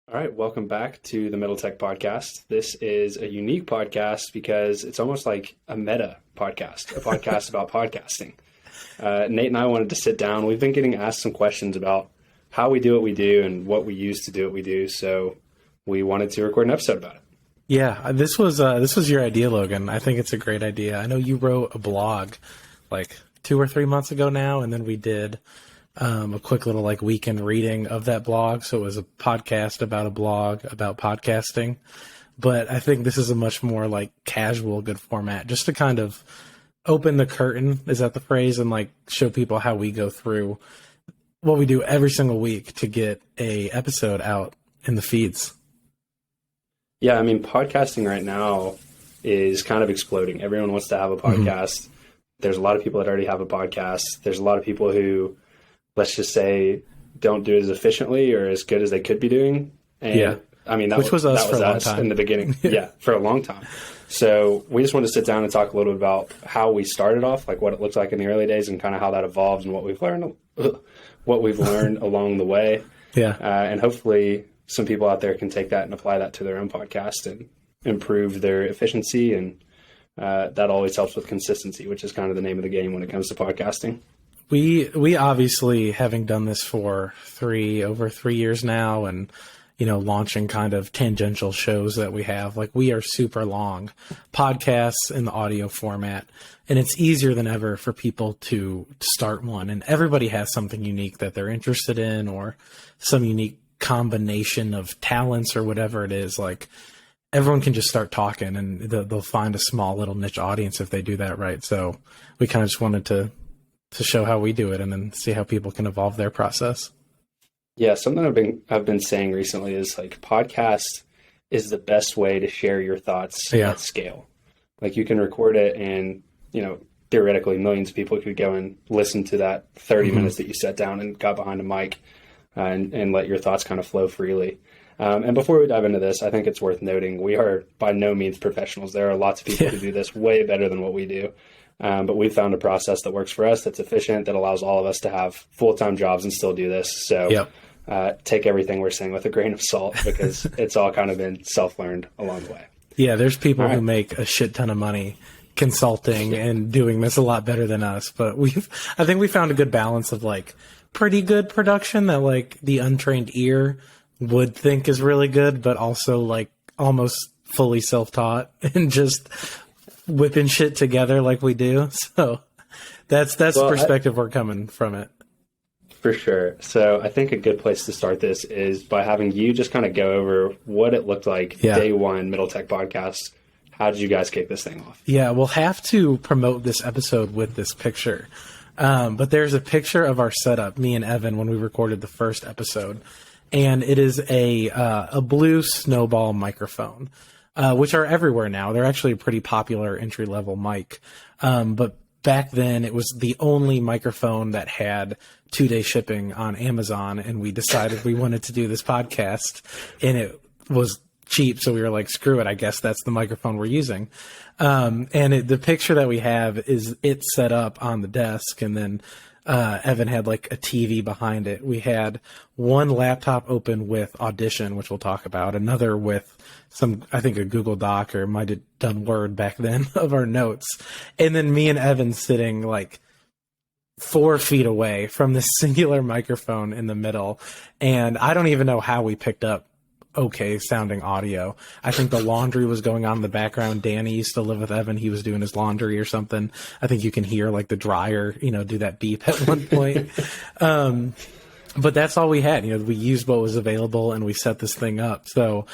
All right, welcome back to the Middle Tech Podcast. This is a unique podcast because it's almost like a meta podcast, a podcast about podcasting. Nate and I wanted to sit down. We've been getting asked some questions about how we do what we do and what we use to do what we do. So we wanted to record an episode about it. Yeah, this was your idea, Logan. I think it's a great idea. I know you wrote a blog like 2 or 3 months ago now, and then we did a quick little weekend reading of that blog. So it was a podcast about a blog about podcasting. But I think this is a much more casual, good format, just to kind of open the curtain, is that the phrase, and show people how we go through what we do every single week to get a episode out in the feeds. Yeah, I mean, podcasting right now is kind of exploding. Everyone wants to have a podcast. Mm-hmm. There's a lot of people that already have a podcast. There's a lot of people who, let's just say, don't do it as efficiently or as good as they could be doing. And yeah. I mean, that was us in the beginning. Yeah, for a long time. So we just wanted to sit down and talk a little bit about how we started off, what it looked like in the early days and kind of how that evolved and what we've learned along the way. Yeah. And hopefully some people out there can take that and apply that to their own podcast and improve their efficiency. And that always helps with consistency, which is kind of the name of the game when it comes to podcasting. We obviously, having done this for over 3 years now, and launching kind of tangential shows that we have, we are super long podcasts in the audio format, and it's easier than ever for people to start one. And everybody has something unique that they're interested in, or some unique combination of talents or whatever it is. Everyone can just start talking, and they'll find a small little niche audience if they do that right. So we kind of just wanted to show how we do it and then see how people can evolve their process. Yeah, something I've been saying recently is podcast is the best way to share your thoughts at scale. You can record it and, theoretically millions of people could go and listen to that 30 minutes that you sat down and got behind a mic and let your thoughts kind of flow freely. And before we dive into this, I think it's worth noting we are by no means professionals. There are lots of people who do this way better than what we do. But we've found a process that works for us, that's efficient, that allows all of us to have full-time jobs and still do this. So take everything we're saying with a grain of salt, because it's all kind of been self-learned along the way. Yeah, there's people who make a shit ton of money consulting and doing this a lot better than us. But I think we found a good balance of pretty good production that the untrained ear would think is really good, but also almost fully self-taught and just whipping shit together like we do. So that's the perspective we're coming from it. For sure. So I think a good place to start this is by having you just kind of go over what it looked like day one Middle Tech Podcast. How did you guys kick this thing off? Yeah, we'll have to promote this episode with this picture. But there's a picture of our setup, me and Evan, when we recorded the first episode. And it is a blue Snowball microphone. Which are everywhere now. They're actually a pretty popular entry-level mic. But back then, it was the only microphone that had 2-day shipping on Amazon, and we decided we wanted to do this podcast, and it was cheap, so we were like, screw it, I guess that's the microphone we're using. The picture that we have is it set up on the desk, and then Evan had a TV behind it. We had one laptop open with Audition, which we'll talk about, another with I think a Google Doc, or might have done Word back then, of our notes. And then me and Evan sitting 4 feet away from this singular microphone in the middle. And I don't even know how we picked up okay sounding audio. I think the laundry was going on in the background. Danny used to live with Evan. He was doing his laundry or something. I think you can hear the dryer, do that beep at one point. But that's all we had. We used what was available and we set this thing up. So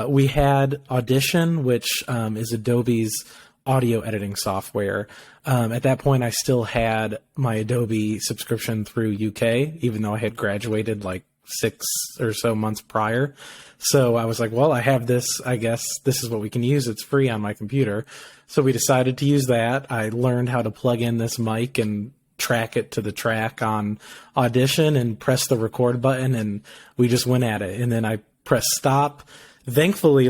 we had Audition, which is Adobe's audio editing software. At that point, I still had my Adobe subscription through UK, even though I had graduated 6 or so months prior. So I was like, well, I have this. I guess this is what we can use. It's free on my computer. So we decided to use that. I learned how to plug in this mic and track it to the track on Audition and press the record button, and we just went at it. And then I pressed stop. Thankfully,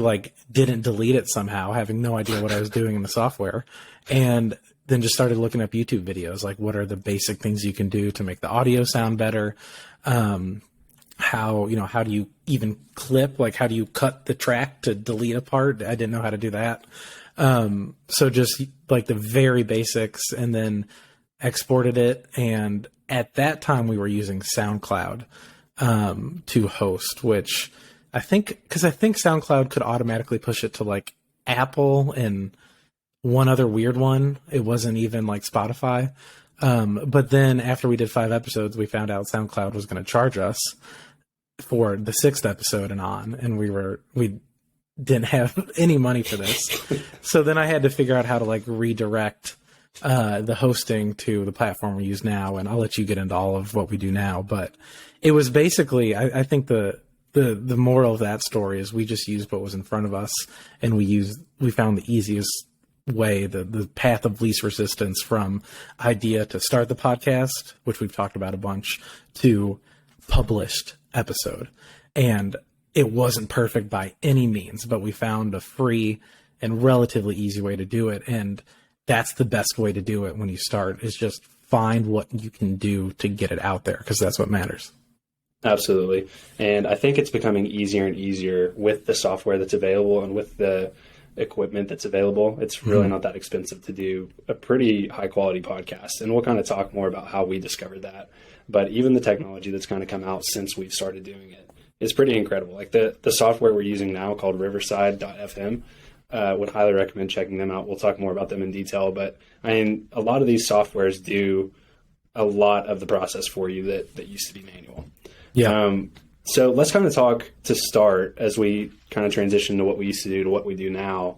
didn't delete it somehow, having no idea what I was doing in the software. And then just started looking up YouTube videos, what are the basic things you can do to make the audio sound better. how do you even clip? Like, how do you cut the track to delete a part? I didn't know how to do that. So just like the very basics, and then exported it. And at that time we were using SoundCloud, to host, which I think SoundCloud could automatically push it to like Apple and one other weird one. It wasn't even like Spotify. But then after we did 5 episodes, we found out SoundCloud was going to charge us for the 6th episode and on, and we didn't have any money for this. So then I had to figure out how to like redirect the hosting to the platform we use now, and I'll let you get into all of what we do now. But it was basically, I think the moral of that story is we just used what was in front of us, and we found the easiest way, the path of least resistance from idea to start the podcast, which we've talked about a bunch, to published episode. And it wasn't perfect by any means, but we found a free and relatively easy way to do it. And that's the best way to do it when you start, is just find what you can do to get it out there, because that's what matters. Absolutely. And I think it's becoming easier and easier with the software that's available and with the equipment that's available. It's really not that expensive to do a pretty high quality podcast. And we'll kind of talk more about how we discovered that. But even the technology that's kind of come out since we've started doing it is pretty incredible. Like the software we're using now called Riverside.fm, would highly recommend checking them out. We'll talk more about them in detail, but I mean, a lot of these softwares do a lot of the process for you that used to be manual. Yeah. So let's kind of talk to start as we kind of transition to what we used to do to what we do now,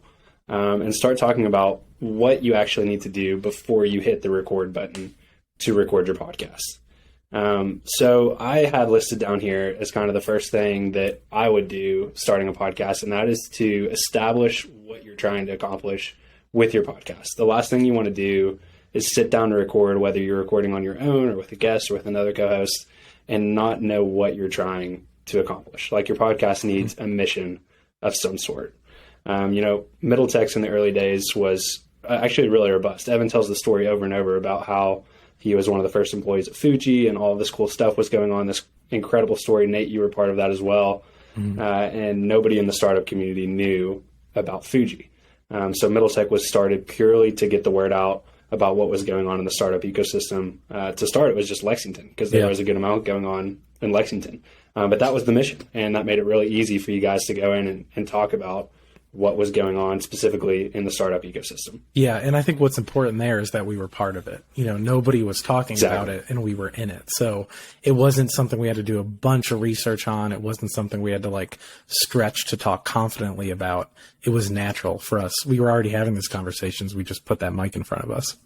and start talking about what you actually need to do before you hit the record button to record your podcast. So I had listed down here as kind of the first thing that I would do starting a podcast, and that is to establish what you're trying to accomplish with your podcast. The last thing you want to do is sit down to record, whether you're recording on your own or with a guest or with another co-host, and not know what you're trying to accomplish. Like, your podcast needs a mission of some sort. Middle Text in the early days was actually really robust. Evan tells the story over and over about how he was one of the first employees at Fuji, and all of this cool stuff was going on. This incredible story. Nate, you were part of that as well. And nobody in the startup community knew about Fuji. So Middle Tech was started purely to get the word out about what was going on in the startup ecosystem. To start, it was just Lexington, because there was a good amount going on in Lexington. But that was the mission, and that made it really easy for you guys to go in and talk about what was going on specifically in the startup ecosystem. Yeah, and I think what's important there is that we were part of it. Nobody was talking about it, and we were in it. So it wasn't something we had to do a bunch of research on. It wasn't something we had to like stretch to talk confidently about. It was natural for us. We were already having these conversations. We just put that mic in front of us.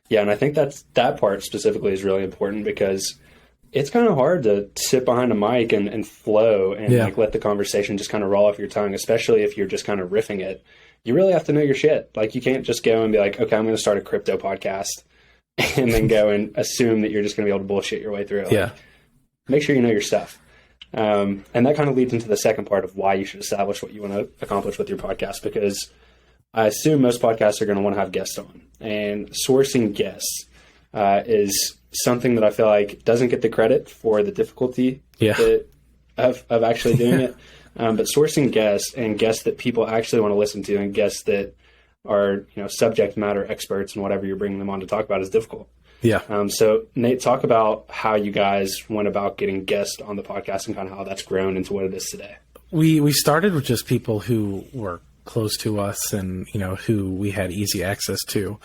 Yeah, and I think that part specifically is really important, because it's kind of hard to sit behind a mic and flow and like let the conversation just kind of roll off your tongue, especially if you're just kind of riffing it. You really have to know your shit. Like, you can't just go and be like, okay, I'm going to start a crypto podcast and then go and assume that you're just going to be able to bullshit your way through it. Like, make sure you know your stuff. And that kind of leads into the second part of why you should establish what you want to accomplish with your podcast, because I assume most podcasts are going to want to have guests on, and sourcing guests is something that I feel like doesn't get the credit for the difficulty of actually doing it. But sourcing guests, and guests that people actually want to listen to, and guests that are, subject matter experts in whatever you're bringing them on to talk about, is difficult. Yeah. So Nate, talk about how you guys went about getting guests on the podcast and kind of how that's grown into what it is today. We started with just people who were close to us and, who we had easy access to.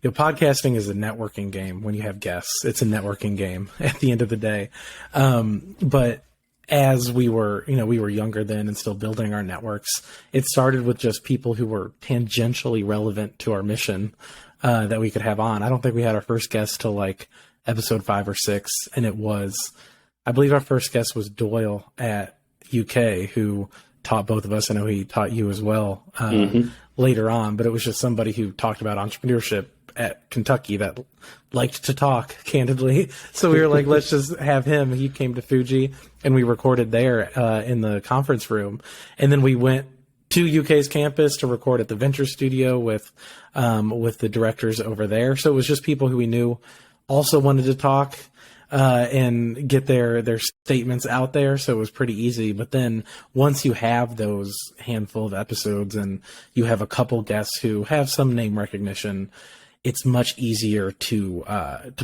Podcasting is a networking game. When you have guests, it's a networking game at the end of the day. But as we were younger then and still building our networks, it started with just people who were tangentially relevant to our mission that we could have on. I don't think we had our first guest till like episode 5 or 6. And I believe our first guest was Doyle at UK, who taught both of us. I know he taught you as well later on, but it was just somebody who talked about entrepreneurship at Kentucky that liked to talk candidly. So we were like, let's just have him. He came to Fuji and we recorded there in the conference room. And then we went to UK's campus to record at the Venture Studio with the directors over there. So it was just people who we knew also wanted to talk. and get their statements out there. So it was pretty easy. But then once you have those handful of episodes and you have a couple guests who have some name recognition, it's much easier to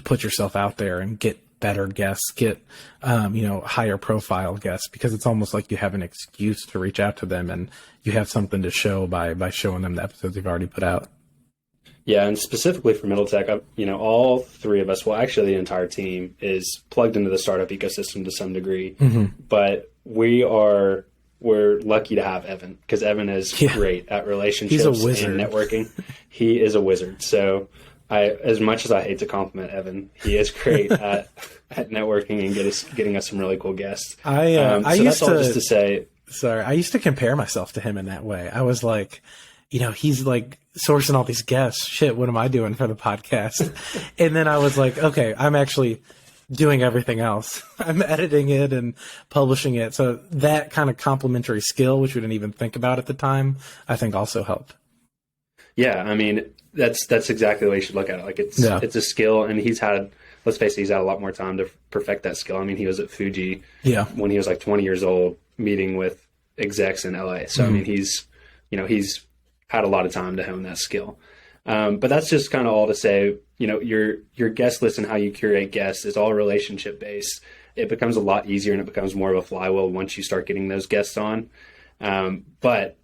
put yourself out there and get better guests, get higher profile guests, because it's almost like you have an excuse to reach out to them and you have something to show by showing them the episodes you've already put out. Yeah, and specifically for Middle Tech, all three of us, well, actually the entire team is plugged into the startup ecosystem to some degree. Mm-hmm. But we're lucky to have Evan, because Evan is great at relationships and networking. He is a wizard. So as much as I hate to compliment Evan, he is great at networking and getting us some really cool guests. I used to compare myself to him in that way. I was like, he's like sourcing all these guests. Shit, what am I doing for the podcast? And then I was like, okay, I'm actually doing everything else. I'm editing it and publishing it. So that kind of complementary skill, which we didn't even think about at the time, I think also helped. Yeah, I mean, that's exactly the way you should look at it. Like it's a skill, and let's face it, he's had a lot more time to perfect that skill. I mean, he was at Fuji when he was like 20 years old, meeting with execs in LA. So I mean, he's had a lot of time to hone that skill. But that's just kind of all to say, your guest list and how you curate guests is all relationship based. It becomes a lot easier and it becomes more of a flywheel once you start getting those guests on. But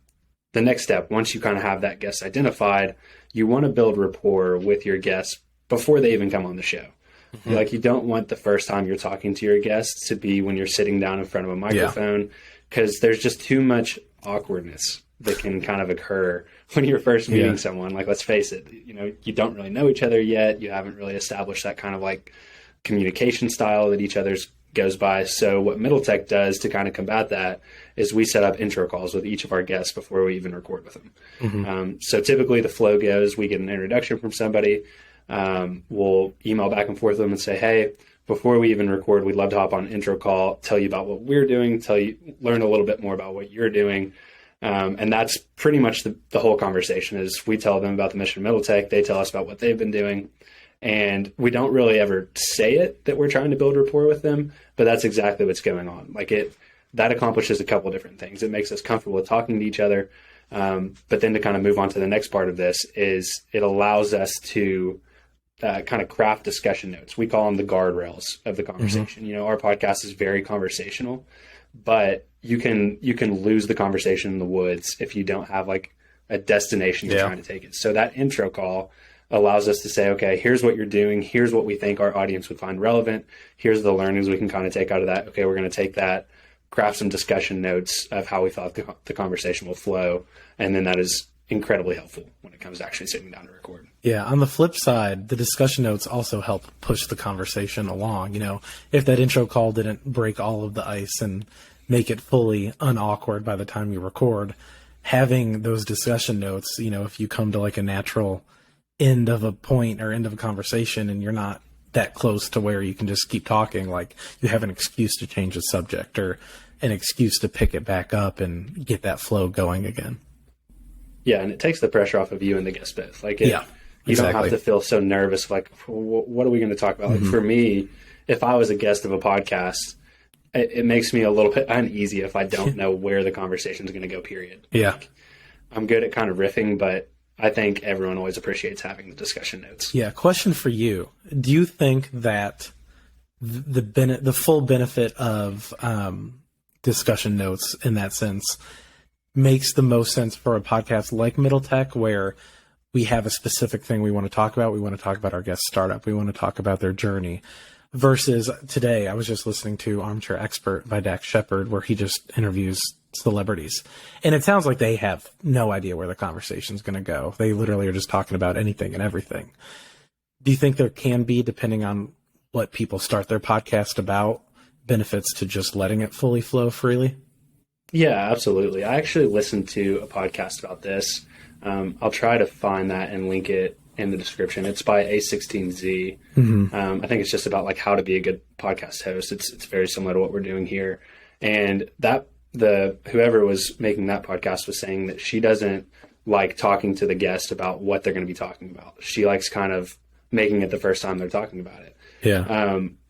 the next step, once you kind of have that guest identified, you want to build rapport with your guests before they even come on the show. Mm-hmm. Like, you don't want the first time you're talking to your guests to be when you're sitting down in front of a microphone, because there's just too much awkwardness that can kind of occur when you're first meeting someone. Like, let's face it, you don't really know each other yet. You haven't really established that kind of like communication style that each other's goes by. So what Middle Tech does to kind of combat that is we set up intro calls with each of our guests before we even record with them. Mm-hmm. So typically the flow goes, we get an introduction from somebody. We'll email back and forth with them and say, hey, before we even record, we'd love to hop on an intro call, tell you about what we're doing, learn a little bit more about what you're doing. And that's pretty much the whole conversation. Is we tell them about the mission of Middle Tech, they tell us about what they've been doing, and we don't really ever say it that we're trying to build rapport with them, but that's exactly what's going on. Like, that accomplishes a couple different things. It makes us comfortable with talking to each other, but then to kind of move on to the next part of this is it allows us to kind of craft discussion notes. We call them the guardrails of the conversation. Mm-hmm. Our podcast is very conversational, but you can lose the conversation in the woods if you don't have like a destination you're trying to take it. So that intro call allows us to say, okay, here's what you're doing. Here's what we think our audience would find relevant. Here's the learnings we can kind of take out of that. Okay, we're going to take that, craft some discussion notes of how we thought the conversation will flow. And then that is incredibly helpful when it comes to actually sitting down to record. Yeah. On the flip side, the discussion notes also help push the conversation along. If that intro call didn't break all of the ice and make it fully unawkward by the time you record, having those discussion notes, if you come to like a natural end of a point or end of a conversation and you're not that close to where you can just keep talking, like, you have an excuse to change the subject or an excuse to pick it back up and get that flow going again. Yeah, and it takes the pressure off of you and the guest both. Like, you don't have to feel so nervous, like, what are we going to talk about? Mm-hmm. Like, for me, if I was a guest of a podcast, it makes me a little bit uneasy if I don't know where the conversation is going to go, period. Yeah. Like, I'm good at kind of riffing, but I think everyone always appreciates having the discussion notes. Yeah. Question for you. Do you think that the full benefit of discussion notes in that sense makes the most sense for a podcast like Middle Tech, where we have a specific thing we want to talk about? We want to talk about our guest startup. We want to talk about their journey. Versus today, I was just listening to Armchair Expert by Dax Shepard, where he just interviews celebrities. And it sounds like they have no idea where the conversation is going to go. They literally are just talking about anything and everything. Do you think there can be, depending on what people start their podcast about, benefits to just letting it fully flow freely? Yeah, absolutely. I actually listened to a podcast about this. I'll try to find that and link it in the description. It's by A16Z. Mm-hmm. I think it's just about like how to be a good podcast host. It's very similar to what we're doing here. And whoever was making that podcast was saying that she doesn't like talking to the guest about what they're going to be talking about. She likes kind of making it the first time they're talking about it.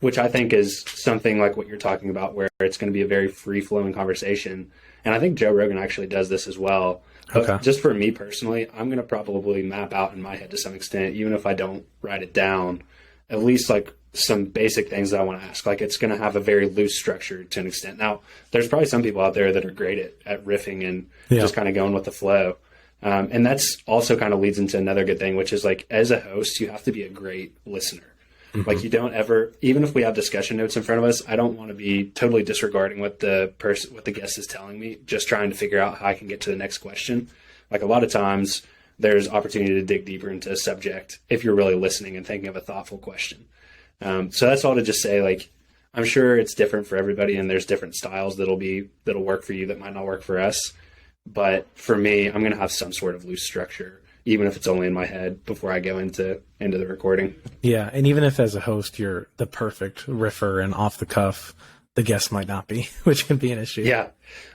which I think is something like what you're talking about, where it's going to be a very free-flowing conversation. And I think Joe Rogan actually does this as well. But just for me personally, I'm going to probably map out in my head to some extent, even if I don't write it down, at least like some basic things that I want to ask. Like, it's going to have a very loose structure to an extent. Now, there's probably some people out there that are great at riffing and just kind of going with the flow. And that's also kind of leads into another good thing, which is like, as a host, you have to be a great listener. Like, you don't ever, even if we have discussion notes in front of us, I don't want to be totally disregarding what the guest is telling me, just trying to figure out how I can get to the next question. Like, a lot of times there's opportunity to dig deeper into a subject if you're really listening and thinking of a thoughtful question. So that's all to just say, like, I'm sure it's different for everybody, and there's different styles that'll work for you that might not work for us. But for me, I'm going to have some sort of loose structure, even if it's only in my head, before I go into the recording. Yeah, and even if as a host you're the perfect riffer and off the cuff, the guest might not be, which can be an issue. Yeah,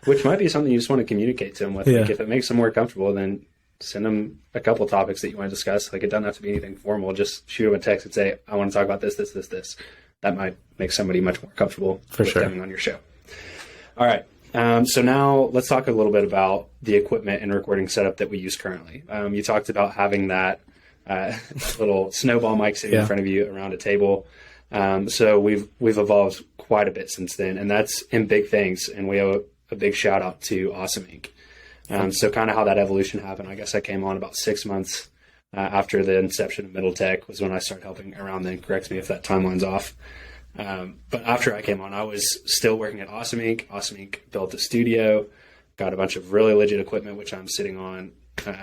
which might be something you just want to communicate to them with. Like, if it makes them more comfortable, then send them a couple topics that you want to discuss. Like, it doesn't have to be anything formal. Just shoot them a text and say, I want to talk about this, this, this, this. That might make somebody much more comfortable coming on your show. All right. So now let's talk a little bit about the equipment and recording setup that we use currently. You talked about having that little snowball mic sitting in front of you around a table. So we've evolved quite a bit since then, and that's in big things. And we owe a big shout out to Awesome Inc. So kind of how that evolution happened. I guess I came on about 6 months after the inception of Middle Tech was when I started helping around then. Correct me if that timeline's off. But after I came on, I was still working at Awesome Inc. Awesome Inc. built a studio, got a bunch of really legit equipment, which I'm sitting on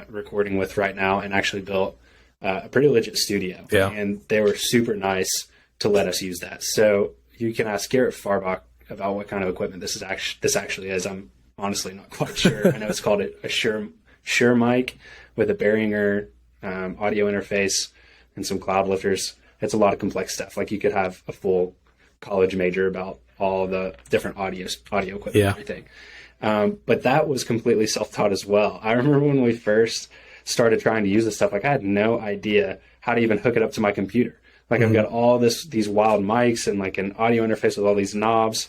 recording with right now, and actually built a pretty legit studio. Yeah. And they were super nice to let us use that. So you can ask Garrett Farbach about what kind of equipment this actually is. I'm honestly not quite sure. I know it's called a Shure mic with a Behringer audio interface and some cloud lifters. It's a lot of complex stuff. Like, you could have a full college major about all the different audio equipment and everything. But that was completely self-taught as well. I remember when we first started trying to use this stuff, like, I had no idea how to even hook it up to my computer. Like, I've got all these wild mics and like an audio interface with all these knobs.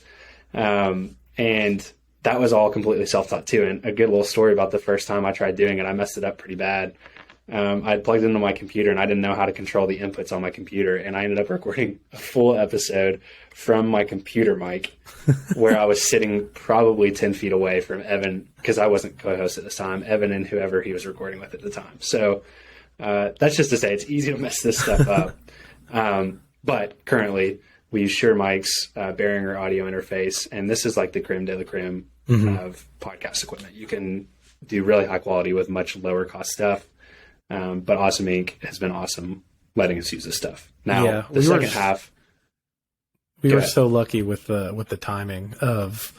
And that was all completely self-taught too. And a good little story about the first time I tried doing it, I messed it up pretty bad. I had plugged into my computer and I didn't know how to control the inputs on my computer. And I ended up recording a full episode from my computer mic where I was sitting probably 10 feet away from Evan, because I wasn't co-host at this time, Evan and whoever he was recording with at the time. So that's just to say it's easy to mess this stuff up. But currently we use Shure mics, Behringer audio interface, and this is like the creme de la creme of podcast equipment. You can do really high quality with much lower cost stuff. But Awesome Inc. has been awesome letting us use this stuff. Now, the second half. We were so lucky with the timing of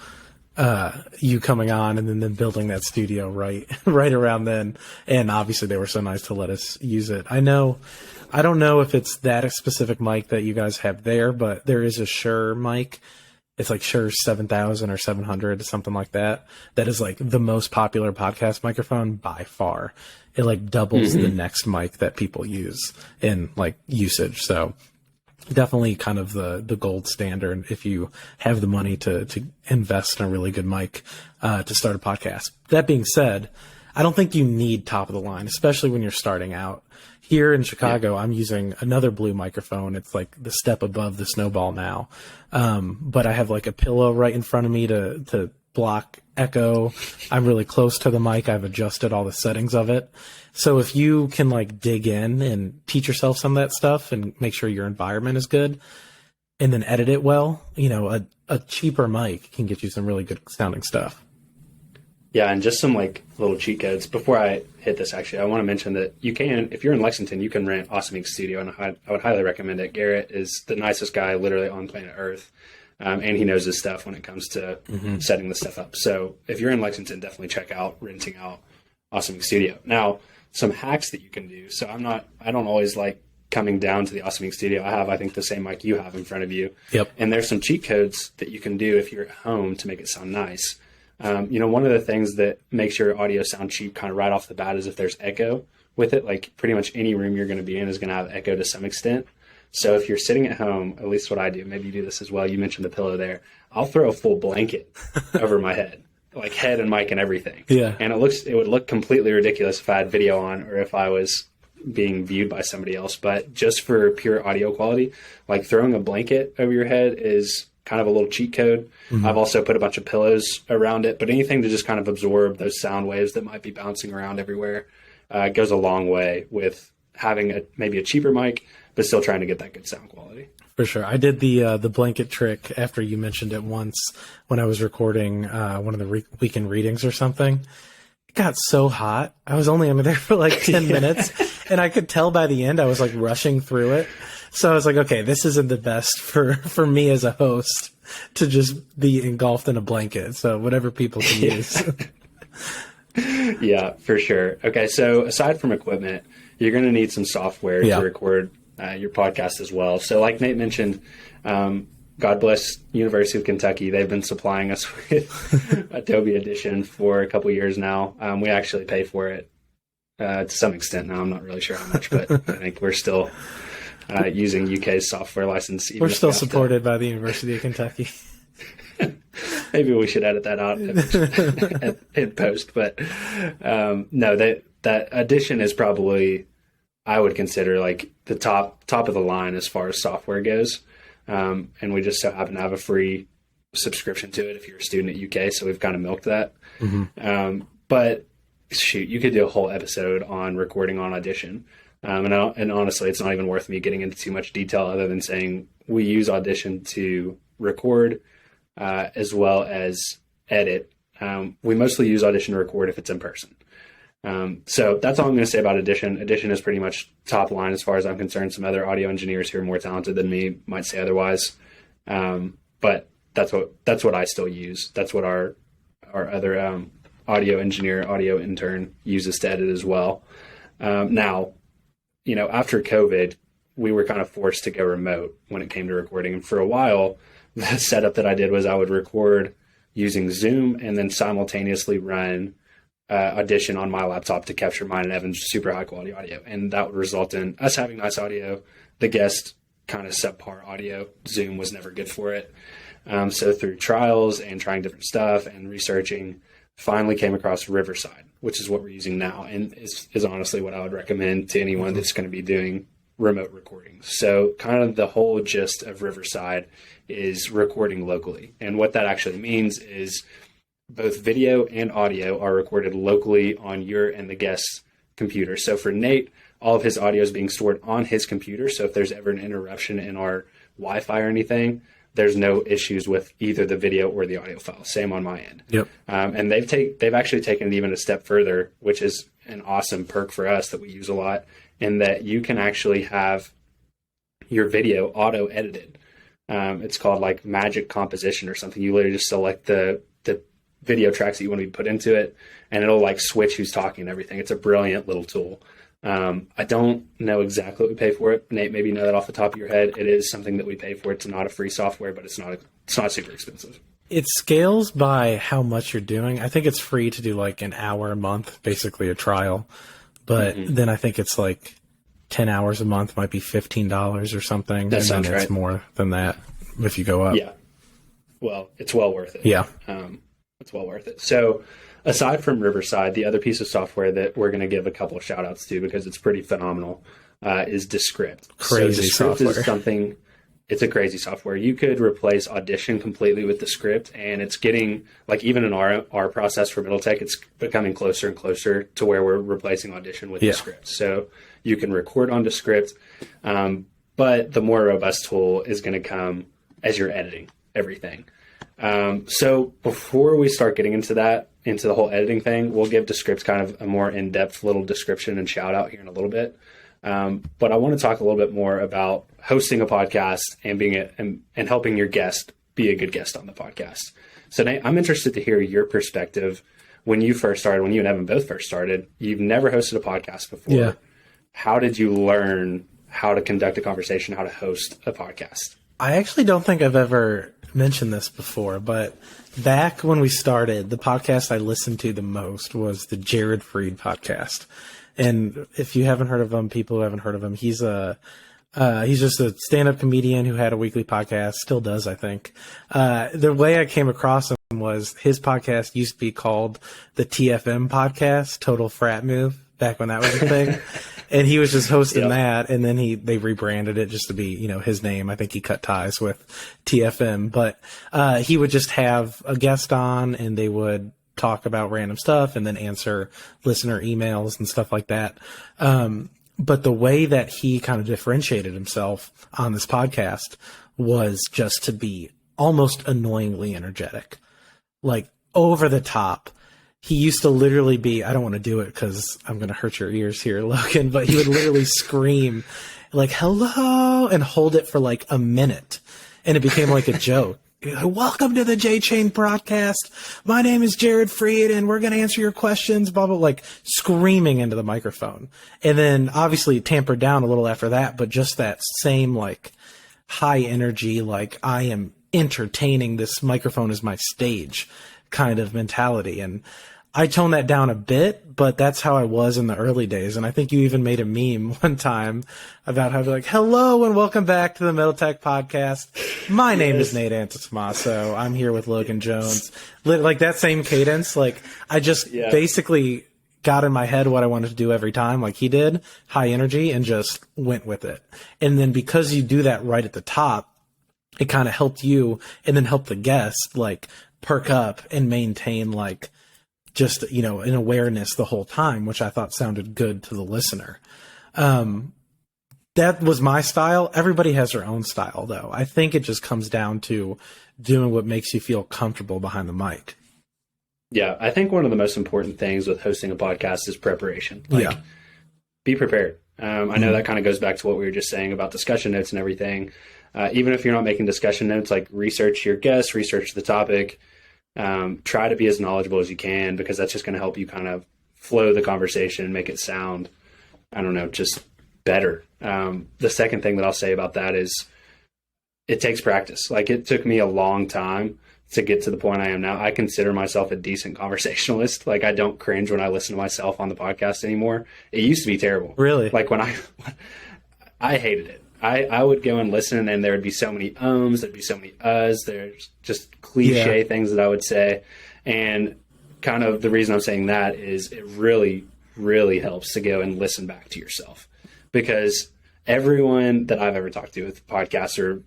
you coming on and then building that studio right around then. And obviously they were so nice to let us use it. I don't know if it's that specific mic that you guys have there, but there is a Shure mic. It's like Shure 7000 or 700, something like that. That is like the most popular podcast microphone by far. It like doubles the next mic that people use in like usage. So definitely kind of the gold standard if you have the money to invest in a really good mic to start a podcast. That being said, I don't think you need top of the line, especially when you're starting out. Here in Chicago, I'm using another Blue microphone. It's like the step above the Snowball now. But I have like a pillow right in front of me to block echo. I'm really close to the mic. I've adjusted all the settings of it. So if you can like dig in and teach yourself some of that stuff and make sure your environment is good and then edit it well, a cheaper mic can get you some really good sounding stuff. Yeah, and just some like little cheat codes. Before I hit this, actually, I want to mention that you can, if you're in Lexington, you can rent Awesome Inc. Studio, and I would highly recommend it. Garrett is the nicest guy literally on planet Earth, and he knows his stuff when it comes to setting this stuff up. So if you're in Lexington, definitely check out renting out Awesome Inc. Studio. Now, some hacks that you can do. So I don't always like coming down to the Awesome Inc. Studio. I think the same mic you have in front of you. Yep. And there's some cheat codes that you can do if you're at home to make it sound nice. One of the things that makes your audio sound cheap kind of right off the bat is if there's echo with it. Like, pretty much any room you're going to be in is going to have echo to some extent. So if you're sitting at home, at least what I do, maybe you do this as well. You mentioned the pillow there. I'll throw a full blanket over my head, like head and mic and everything. Yeah. And it would look completely ridiculous if I had video on or if I was being viewed by somebody else. But just for pure audio quality, like throwing a blanket over your head is kind of a little cheat code. Mm-hmm. I've also put a bunch of pillows around it, but anything to just kind of absorb those sound waves that might be bouncing around everywhere goes a long way with having maybe a cheaper mic, but still trying to get that good sound quality. For sure. I did the blanket trick after you mentioned it once when I was recording one of the weekend readings or something. It got so hot. I was only under there for like 10 minutes, and I could tell by the end I was like rushing through it. So I was like, okay, this isn't the best for me as a host to just be engulfed in a blanket. So whatever people can use. Yeah, for sure. Okay, so aside from equipment, you're going to need some software to record your podcast as well. So like Nate mentioned, God bless University of Kentucky. They've been supplying us with Adobe Audition for a couple years now. We actually pay for it to some extent now. I'm not really sure how much, but I think we're still using UK's software license. We're still supported by the University of Kentucky. Maybe we should edit that out in post. But no, that Audition is probably, I would consider like the top of the line as far as software goes. And we just so happen to have a free subscription to it if you're a student at UK. So we've kind of milked that. Mm-hmm. But shoot, you could do a whole episode on recording on Audition. And honestly, it's not even worth me getting into too much detail other than saying we use Audition to record as well as edit. We mostly use Audition to record if it's in person. So that's all I'm going to say about Audition. Audition is pretty much top line as far as I'm concerned. Some other audio engineers who are more talented than me might say otherwise. But that's what I still use. That's what our other audio engineer, audio intern uses to edit as well. Now, after COVID, we were kind of forced to go remote when it came to recording. And for a while, the setup that I did was I would record using Zoom and then simultaneously run Audition on my laptop to capture mine and Evan's super high quality audio. And that would result in us having nice audio, the guest kind of subpar audio. Zoom was never good for it. So through trials and trying different stuff and researching, finally came across Riverside, which is what we're using now, and is honestly what I would recommend to anyone that's going to be doing remote recordings. So kind of the whole gist of Riverside is recording locally. And what that actually means is both video and audio are recorded locally on your and the guest's computer. So for Nate, all of his audio is being stored on his computer. So if there's ever an interruption in our Wi-Fi or anything, there's no issues with either the video or the audio file. Same on my end. Yep. And they've actually taken it even a step further, which is an awesome perk for us that we use a lot, in that you can actually have your video auto edited. It's called like Magic Composition or something. You literally just select the video tracks that you want to be put into it, and it'll like switch who's talking and everything. It's a brilliant little tool. I don't know exactly what we pay for it. Nate, maybe you know that off the top of your head. It is something that we pay for. It's not a free software, but it's not super expensive. It scales by how much you're doing. I think it's free to do like an hour a month, basically a trial. But then I think it's like 10 hours a month might be $15 or something. That sounds right. It's more than that if you go up. Yeah. Well, it's well worth it. Yeah. It's well worth it. So aside from Riverside, the other piece of software that we're going to give a couple of shout outs to because it's pretty phenomenal is Descript. Crazy software. Is something, it's a crazy software. You could replace Audition completely with Descript, and it's getting, like even in our process for Middle Tech, it's becoming closer and closer to where we're replacing Audition with Descript. So you can record on Descript, but the more robust tool is going to come as you're editing everything. So before we start getting into the whole editing thing, we'll give Descript kind of a more in-depth little description and shout out here in a little bit. But I want to talk a little bit more about hosting a podcast and and helping your guest be a good guest on the podcast. So Nate, I'm interested to hear your perspective when you and Evan both first started. You've never hosted a podcast before. Yeah. How did you learn how to conduct a conversation, how to host a podcast? I actually don't think I've ever mentioned this before, but back when we started, the podcast I listened to the most was the Jared Freed podcast. And if you haven't heard of him, people who haven't heard of him, he's a He's just a stand-up comedian who had a weekly podcast, still does, I think. The way I came across him was his podcast used to be called the TFM podcast, Total Frat Move, back when that was a thing. And he was just hosting that, and then they rebranded it just to be, his name. I think he cut ties with TFM, but he would just have a guest on, and they would talk about random stuff and then answer listener emails and stuff like that. But the way that he kind of differentiated himself on this podcast was just to be almost annoyingly energetic, like over the top. He used to literally be, I don't want to do it because I'm going to hurt your ears here, Logan, but he would literally scream like, hello, and hold it for like a minute. And it became like a joke. Welcome to the J-Chain broadcast. My name is Jared Freed, and we're going to answer your questions, blah, blah, like screaming into the microphone. And then obviously tampered down a little after that, but just that same like high energy, like I am entertaining, this microphone is my stage kind of mentality. And I toned that down a bit, but that's how I was in the early days. And I think you even made a meme one time about how to be like, hello and welcome back to the Middle Tech Podcast. My name is Nate Antetomaso. I'm here with Logan Jones. Like that same cadence. Like I just basically got in my head what I wanted to do every time, like he did, high energy, and just went with it. And then because you do that right at the top, it kind of helped you and then helped the guest like perk up and maintain like just, an awareness the whole time, which I thought sounded good to the listener. That was my style. Everybody has their own style, though. I think it just comes down to doing what makes you feel comfortable behind the mic. Yeah, I think one of the most important things with hosting a podcast is preparation. Be prepared. I know that kind of goes back to what we were just saying about discussion notes and everything. Even if you're not making discussion notes, like research your guests, research the topic. Try to be as knowledgeable as you can, because that's just going to help you kind of flow the conversation and make it sound, just better. The second thing that I'll say about that is it takes practice. Like it took me a long time to get to the point I am now. I consider myself a decent conversationalist. Like I don't cringe when I listen to myself on the podcast anymore. It used to be terrible. Really? Like when I hated it. I would go and listen, and there would be so many there'd be so many there's just cliche things that I would say. And kind of the reason I'm saying that is it really, really helps to go and listen back to yourself, because everyone that I've ever talked to with podcasts or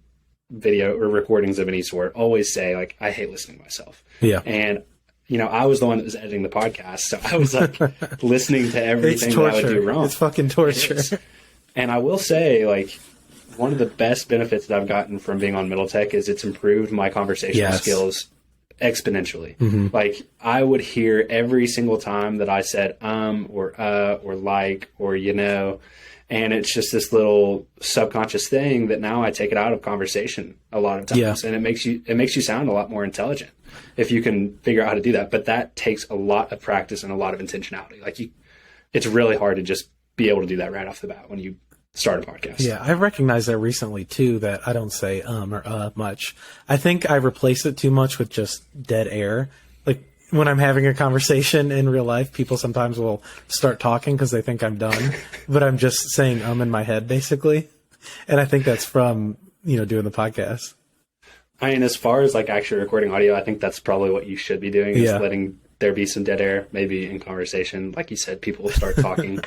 video or recordings of any sort always say like, I hate listening to myself. Yeah. And I was the one that was editing the podcast, so I was like listening to everything that I would do wrong. It's fucking torture. And I will say, like, one of the best benefits that I've gotten from being on Middle Tech is it's improved my conversational skills exponentially. Mm-hmm. Like I would hear every single time that I said or like or and it's just this little subconscious thing that now I take it out of conversation a lot of times, and it makes you sound a lot more intelligent if you can figure out how to do that. But that takes a lot of practice and a lot of intentionality. Like it's really hard to just be able to do that right off the bat when you start a podcast. Yeah, I recognized that recently too, that I don't say or much. I think I replace it too much with just dead air. Like when I'm having a conversation in real life, people sometimes will start talking because they think I'm done, but I'm just saying in my head basically. And I think that's from, doing the podcast. I mean, as far as like actually recording audio, I think that's probably what you should be doing, is letting there be some dead air, maybe in conversation. Like you said, people will start talking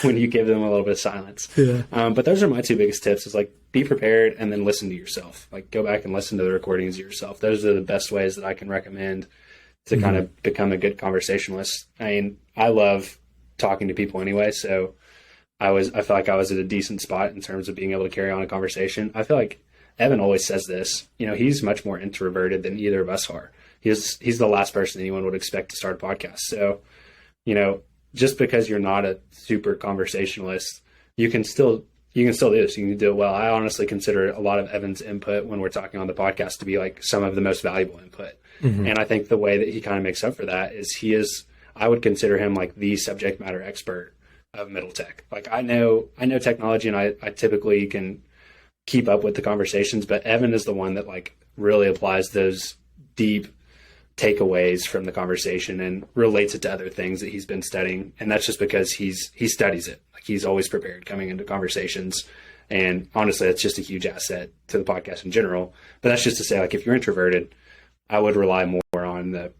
when you give them a little bit of silence. Yeah. But those are my two biggest tips, is like be prepared and then listen to yourself. Like go back and listen to the recordings of yourself. Those are the best ways that I can recommend to kind of become a good conversationalist. I mean, I love talking to people anyway, so I feel like I was at a decent spot in terms of being able to carry on a conversation. I feel like Evan always says this, he's much more introverted than either of us are. He's the last person anyone would expect to start a podcast. So, just because you're not a super conversationalist, you can still do this. You can do it well. I honestly consider a lot of Evan's input when we're talking on the podcast to be like some of the most valuable input. Mm-hmm. And I think the way that he kind of makes up for that is I would consider him like the subject matter expert of Middle Tech. Like I know technology, and I typically can keep up with the conversations, but Evan is the one that like really applies those deep takeaways from the conversation and relates it to other things that he's been studying. And that's just because he studies it. Like he's always prepared coming into conversations, And honestly, it's just a huge asset to the podcast in general. But that's just to say, like, if you're introverted, I would rely more on the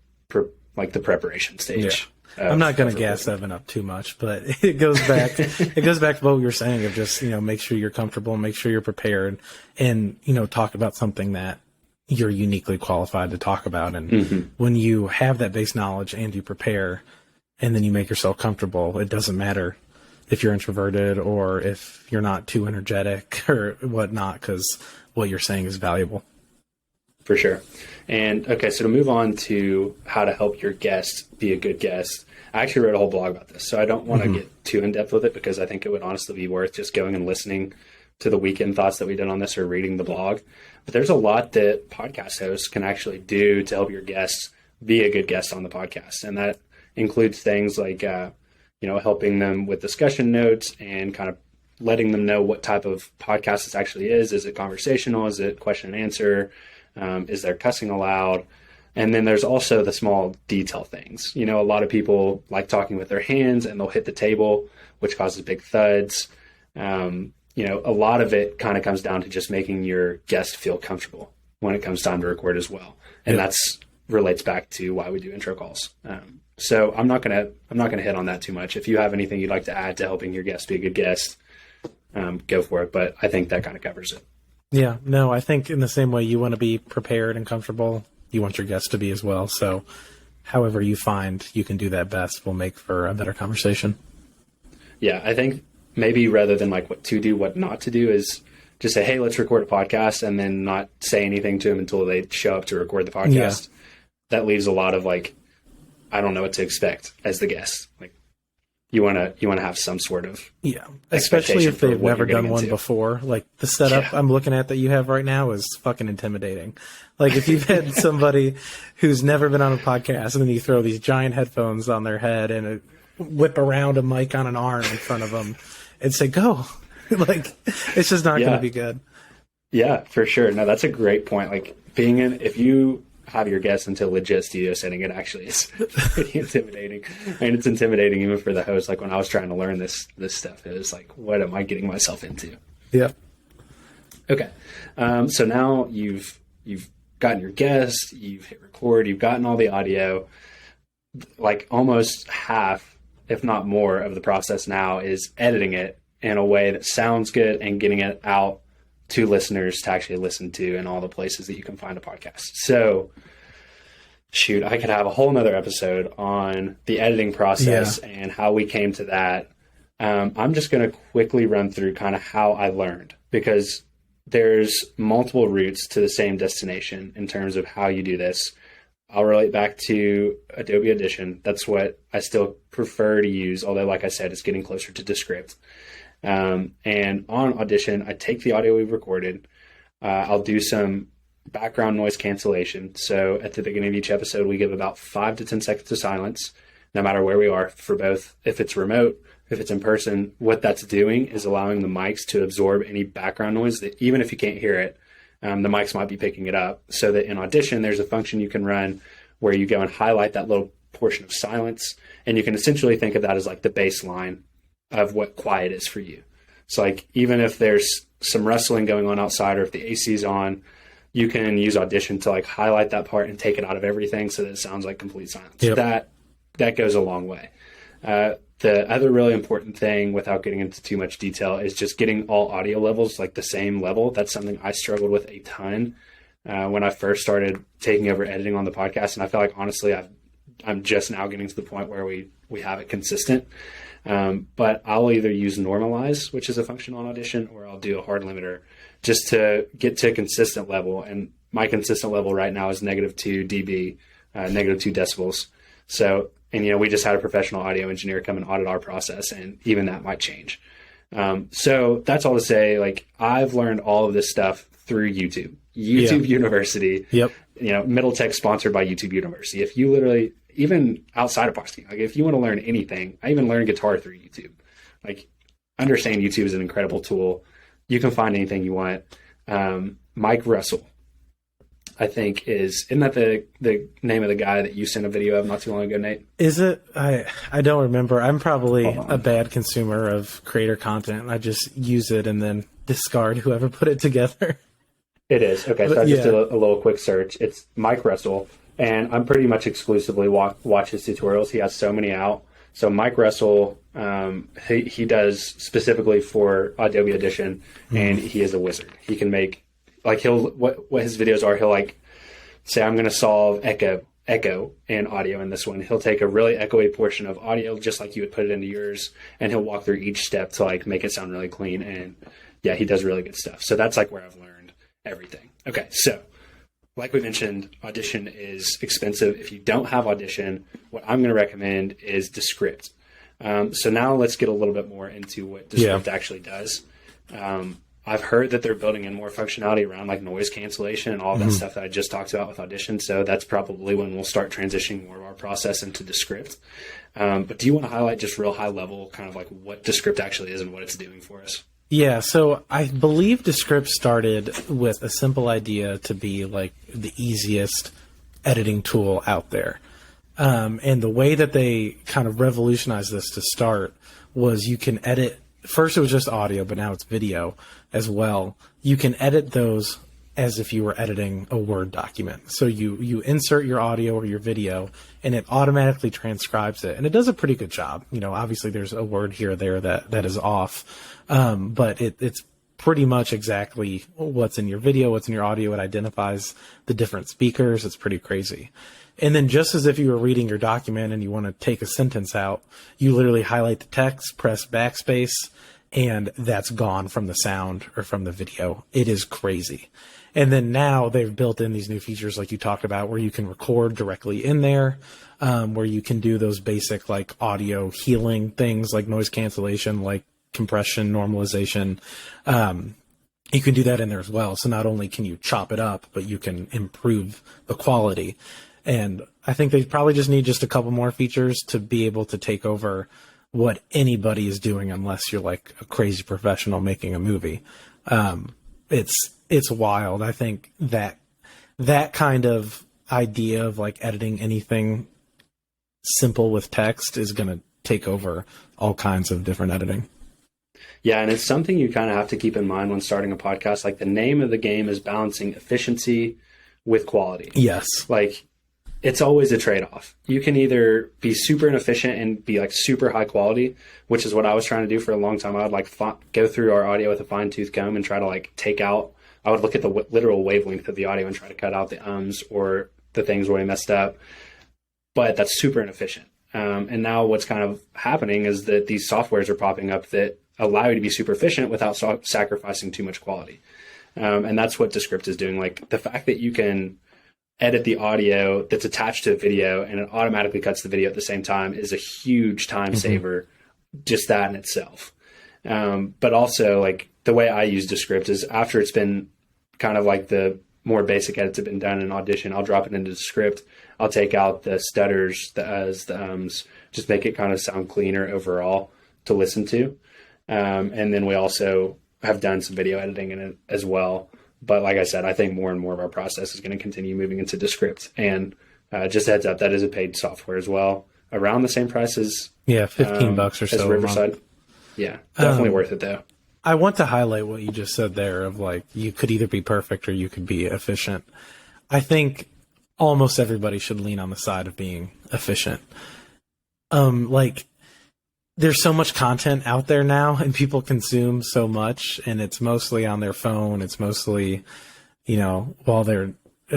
preparation stage. I'm not going to gas Evan up too much, but it goes back to what we were saying of just, make sure you're comfortable, make sure you're prepared, and, talk about something that you're uniquely qualified to talk about. And when you have that base knowledge and you prepare and then you make yourself comfortable, it doesn't matter if you're introverted or if you're not too energetic or whatnot, because what you're saying is valuable. For sure. And okay, so to move on to how to help your guest be a good guest, I actually wrote a whole blog about this, so I don't want to get too in depth with it because I think it would honestly be worth just going and listening to the weekend thoughts that we did on this or reading the blog. But there's a lot that podcast hosts can actually do to help your guests be a good guest on the podcast. And that includes things like, helping them with discussion notes and kind of letting them know what type of podcast this actually is. Is it conversational? Is it question and answer? Is there cussing allowed? And then there's also the small detail things. A lot of people like talking with their hands and they'll hit the table, which causes big thuds. A lot of it kind of comes down to just making your guest feel comfortable when it comes time to record as well. And that's relates back to why we do intro calls. So I'm not gonna hit on that too much. If you have anything you'd like to add to helping your guest be a good guest, go for it. But I think that kind of covers it. Yeah, no, I think in the same way you want to be prepared and comfortable, you want your guests to be as well. So however you find you can do that best will make for a better conversation. Yeah, I think maybe rather than like what to do, what not to do is just say, hey, let's record a podcast and then not say anything to them until they show up to record the podcast. Yeah. That leaves a lot of like, I don't know what to expect as the guest. Like you want to have some sort of especially if they've never done one before. Like the setup I'm looking at that you have right now is fucking intimidating. Like if you've had somebody who's never been on a podcast and then you throw these giant headphones on their head and whip around a mic on an arm in front of them and say, go, like it's just not going to be good. Yeah, for sure. No, that's a great point. Like if you have your guests into a legit studio setting, it actually is pretty intimidating. And it's intimidating even for the host. Like when I was trying to learn this stuff, it was like, what am I getting myself into? Yeah. Okay. So now you've gotten your guest, you've hit record, you've gotten all the audio. Like almost half, if not more, of the process now is editing it in a way that sounds good and getting it out to listeners to actually listen to in all the places that you can find a podcast. So shoot, I could have a whole nother episode on the editing process and how we came to that. I'm just going to quickly run through kind of how I learned, because there's multiple routes to the same destination in terms of how you do this. I'll relate back to Adobe Audition. That's what I still prefer to use, although like I said, it's getting closer to Descript. And on Audition, I take the audio we've recorded. I'll do some background noise cancellation. So at the beginning of each episode, we give about 5 to 10 seconds of silence, no matter where we are, for both. If it's remote, if it's in person, what that's doing is allowing the mics to absorb any background noise that even if you can't hear it, the mics might be picking it up. So that in Audition, there's a function you can run where you go and highlight that little portion of silence. And you can essentially think of that as like the baseline of what quiet is for you. So like, even if there's some rustling going on outside or if the AC's on, you can use Audition to like highlight that part and take it out of everything so that it sounds like complete silence. Yep. That goes a long way. The other really important thing, without getting into too much detail, is just getting all audio levels like the same level. That's something I struggled with a ton when I first started taking over editing on the podcast. And I feel like, honestly, I'm just now getting to the point where we have it consistent. But I'll either use normalize, which is a function on Audition, or I'll do a hard limiter just to get to a consistent level. And my consistent level right now is -2 dB, -2 decibels. So, and we just had a professional audio engineer come and audit our process, and even that might change. So that's all to say, like, I've learned all of this stuff through YouTube University. Yep. Middle Tech sponsored by YouTube University. If you literally, even outside of podcasting, like if you want to learn anything, I even learned guitar through YouTube. Like, understand YouTube is an incredible tool. You can find anything you want. Mike Russell, I think, isn't that the name of the guy that you sent a video of not too long ago, Nate? Is it? I don't remember. I'm probably a bad consumer of creator content. I just use it and then discard whoever put it together. It is. Okay, so I just did a little quick search. It's Mike Russell, and I'm pretty much exclusively watch his tutorials. He has so many out. So Mike Russell, he does specifically for Adobe Audition, and he is a wizard. He can make, like, what his videos are, he'll like say, I'm going to solve echo and audio in this one. He'll take a really echoey portion of audio, just like you would put it into yours, and he'll walk through each step to like make it sound really clean. And yeah, he does really good stuff. So that's like where I've learned everything. Okay, so like we mentioned, Audition is expensive. If you don't have Audition, what I'm going to recommend is Descript. So now let's get a little bit more into what Descript actually does. I've heard that they're building in more functionality around like noise cancellation and all that stuff that I just talked about with Audition. So that's probably when we'll start transitioning more of our process into Descript. But do you want to highlight just real high level kind of like what Descript actually is and what it's doing for us? Yeah, so I believe Descript started with a simple idea to be like the easiest editing tool out there. And the way that they kind of revolutionized this to start was you can edit. First it was just audio, but now it's video as well. You can edit those as if you were editing a Word document. So you insert your audio or your video, and it automatically transcribes it. And it does a pretty good job. You know, obviously there's a word here or there that is off. But it's pretty much exactly what's in your video, what's in your audio. It identifies the different speakers. It's pretty crazy. And then just as if you were reading your document and you want to take a sentence out, you literally highlight the text, press backspace, and that's gone from the sound or from the video. It is crazy. And then now they've built in these new features like you talked about where you can record directly in there, where you can do those basic like audio healing things like noise cancellation, like compression, normalization. You can do that in there as well. So not only can you chop it up, but you can improve the quality. And I think they probably just need just a couple more features to be able to take over what anybody is doing, unless you're like a crazy professional making a movie. It's wild. I think that kind of idea of like editing anything simple with text is going to take over all kinds of different editing. Yeah, and it's something you kind of have to keep in mind when starting a podcast. Like the name of the game is balancing efficiency with quality. Yes. Like it's always a trade-off. You can either be super inefficient and be like super high quality, which is what I was trying to do for a long time. I would like go through our audio with a fine-tooth comb and try to like take out, I would look at the literal wavelength of the audio and try to cut out the ums or the things where we messed up. But that's super inefficient. And now what's kind of happening is that these softwares are popping up that allow you to be super efficient without sacrificing too much quality. And that's what Descript is doing. Like the fact that you can edit the audio that's attached to a video and it automatically cuts the video at the same time is a huge time saver, just that in itself. But also like the way I use Descript is after it's been kind of like the more basic edits have been done in Audition, I'll drop it into Descript. I'll take out the stutters, the uhs, the ums, just make it kind of sound cleaner overall to listen to. And then we also have done some video editing in it as well. But like I said, I think more and more of our process is going to continue moving into Descript. And just a heads up, that is a paid software as well. Around the same price as $15 or so as Riverside. Yeah, definitely worth it though. I want to highlight what you just said there of like you could either be perfect or you could be efficient. I think almost everybody should lean on the side of being efficient. Like there's so much content out there now and people consume so much and it's mostly on their phone. It's mostly, you know,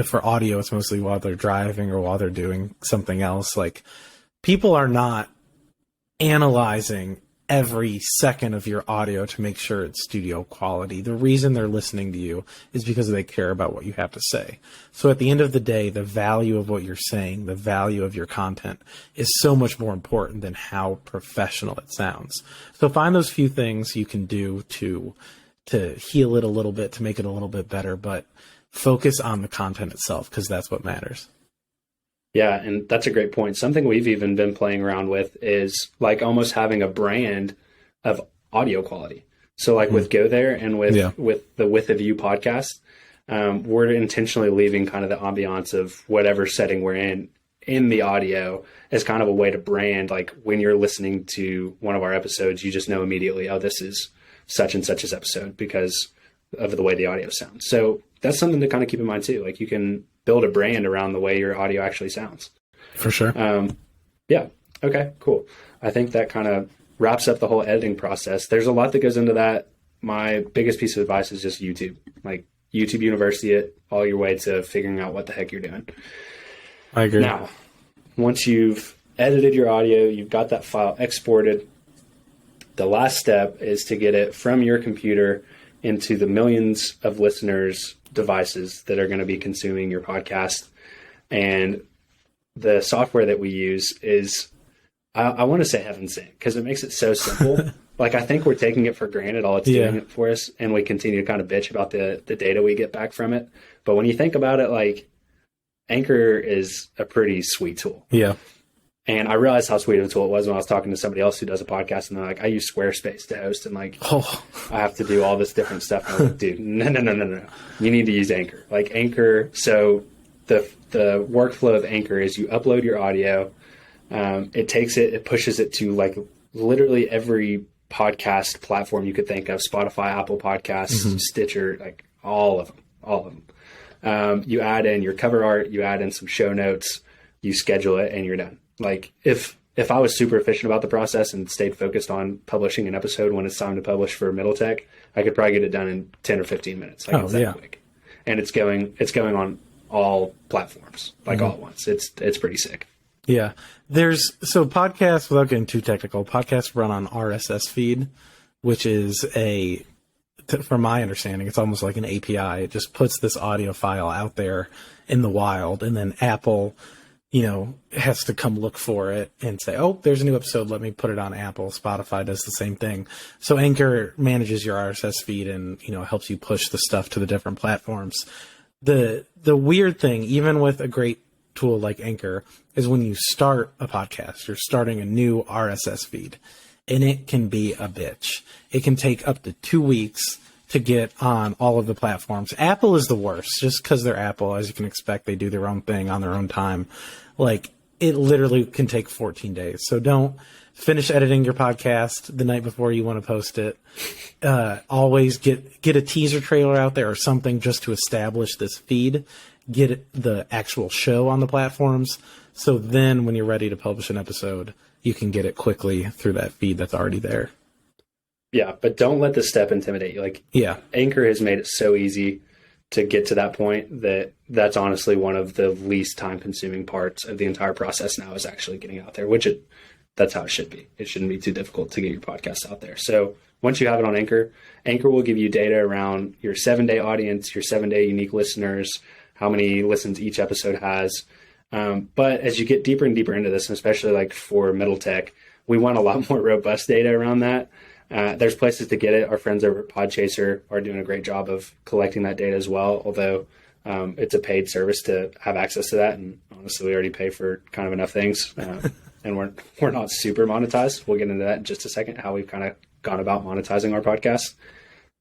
for audio, it's mostly while they're driving or while they're doing something else. Like people are not analyzing every second of your audio to make sure it's studio quality. The reason they're listening to you is because they care about what you have to say. So at the end of the day, the value of what you're saying, the value of your content is so much more important than how professional it sounds. So find those few things you can do to heal it a little bit, to make it a little bit better, but focus on the content itself because that's what matters. Yeah, and that's a great point. Something we've even been playing around with is like almost having a brand of audio quality. So like with Go There and with the With a View podcast, we're intentionally leaving kind of the ambiance of whatever setting we're in the audio as kind of a way to brand. Like when you're listening to one of our episodes, you just know immediately, oh, this is such and such's episode because of the way the audio sounds. So that's something to kind of keep in mind too. Like you can build a brand around the way your audio actually sounds. For sure. Yeah. Okay, cool. I think that kind of wraps up the whole editing process. There's a lot that goes into that. My biggest piece of advice is just YouTube. Like YouTube University it all your way to figuring out what the heck you're doing. I agree. Now, once you've edited your audio, you've got that file exported, the last step is to get it from your computer into the millions of listeners' devices that are going to be consuming your podcast. And the software that we use is, I want to say heaven sent because it makes it so simple. Like I think we're taking it for granted, all it's doing it for us, and we continue to kind of bitch about the data we get back from it. But when you think about it, like Anchor is a pretty sweet tool. Yeah. And I realized how sweet of a tool it was when I was talking to somebody else who does a podcast, and they're like, I use Squarespace to host, and like, I have to do all this different stuff. And I'm like, dude, no. You need to use Anchor. Like Anchor. So the workflow of Anchor is you upload your audio. It takes it, it pushes it to like literally every podcast platform you could think of: Spotify, Apple Podcasts, Stitcher, like all of them. You add in your cover art, you add in some show notes, you schedule it, and you're done. Like if I was super efficient about the process and stayed focused on publishing an episode when it's time to publish for Middle Tech, I could probably get it done in 10 or 15 minutes. Like it's that quick. And it's going on all platforms, like all at once. It's pretty sick. Yeah. So podcasts, without getting too technical, podcasts run on RSS feed, which is from my understanding, it's almost like an API. It just puts this audio file out there in the wild, and then Apple, has to come look for it and say, oh, there's a new episode. Let me put it on Apple. Spotify does the same thing. So Anchor manages your RSS feed and, helps you push the stuff to the different platforms. The weird thing, even with a great tool like Anchor, is when you start a podcast, you're starting a new RSS feed, and it can be a bitch. It can take up to 2 weeks to get on all of the platforms. Apple is the worst, just because they're Apple. As you can expect, they do their own thing on their own time. Like, it literally can take 14 days. So don't finish editing your podcast the night before you want to post it. Always get a teaser trailer out there or something just to establish this feed. Get the actual show on the platforms. So then when you're ready to publish an episode, you can get it quickly through that feed that's already there. Yeah, but don't let this step intimidate you. Like, Anchor has made it so easy to get to that point that's honestly one of the least time-consuming parts of the entire process now is actually getting out there, that's how it should be. It shouldn't be too difficult to get your podcast out there. So once you have it on Anchor, Anchor will give you data around your 7-day audience, your 7-day unique listeners, how many listens each episode has. But as you get deeper and deeper into this, and especially like for Middle Tech, we want a lot more robust data around that. There's places to get it. Our friends over at Podchaser are doing a great job of collecting that data as well, although it's a paid service to have access to that. And honestly, we already pay for kind of enough things, and we're not super monetized. We'll get into that in just a second, how we've kind of gone about monetizing our podcast.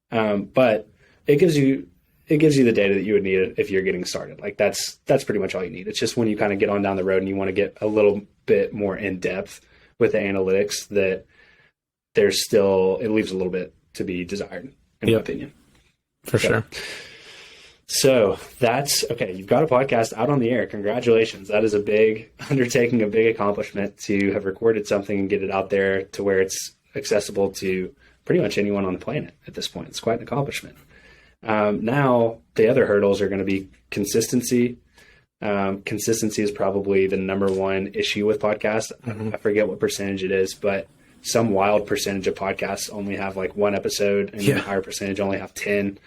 But it gives you the data that you would need if you're getting started. Like that's pretty much all you need. It's just when you kind of get on down the road and you want to get a little bit more in depth with the analytics that it leaves a little bit to be desired, in my opinion. For sure. So that's okay. You've got a podcast out on the air. Congratulations. That is a big undertaking, a big accomplishment to have recorded something and get it out there to where it's accessible to pretty much anyone on the planet at this point. It's quite an accomplishment. Now the other hurdles are going to be consistency. Consistency is probably the number one issue with podcasts. I forget what percentage it is, but some wild percentage of podcasts only have like one episode, and a higher percentage only have 10.